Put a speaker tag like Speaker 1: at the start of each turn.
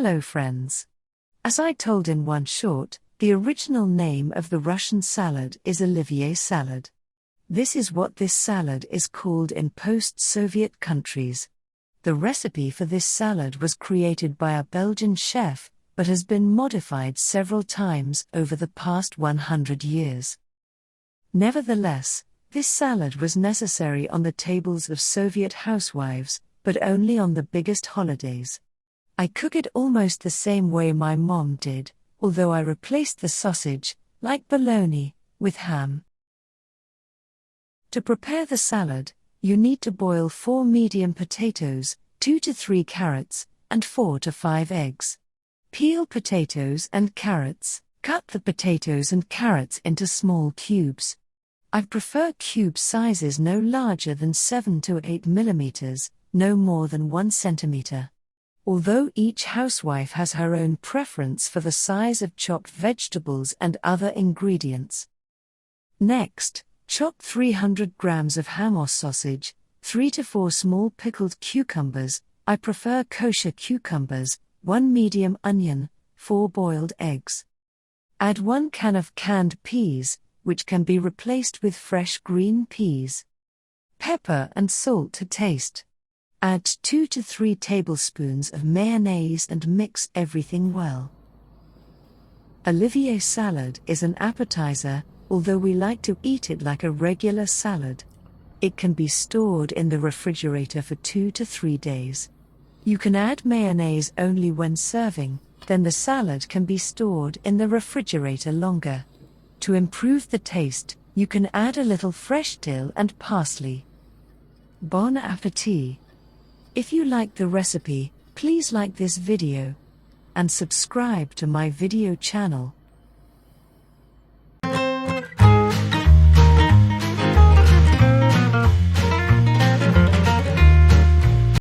Speaker 1: Hello friends. As I told in one short, the original name of the Russian salad is Olivier salad. This is what this salad is called in post-Soviet countries. The recipe for this salad was created by a Belgian chef, but has been modified several times over the past 100 years. Nevertheless, this salad was necessary on the tables of Soviet housewives, but only on the biggest holidays. I cook it almost the same way my mom did, although I replaced the sausage, like bologna, with ham. To prepare the salad, you need to boil 4 medium potatoes, 2 to 3 carrots, and 4 to 5 eggs. Peel potatoes and carrots. Cut the potatoes and carrots into small cubes. I prefer cube sizes no larger than 7 to 8 millimeters, no more than 1 centimeter. Although each housewife has her own preference for the size of chopped vegetables and other ingredients. Next, chop 300 grams of ham or sausage, 3 to 4 small pickled cucumbers, I prefer kosher cucumbers, 1 medium onion, 4 boiled eggs. Add 1 can of canned peas, which can be replaced with fresh green peas. Pepper and salt to taste. Add 2 to 3 tablespoons of mayonnaise and mix everything well. Olivier salad is an appetizer, although we like to eat it like a regular salad. It can be stored in the refrigerator for 2 to 3 days. You can add mayonnaise only when serving, then the salad can be stored in the refrigerator longer. To improve the taste, you can add a little fresh dill and parsley. Bon appétit! If you like the recipe, please like this video and subscribe to my video channel.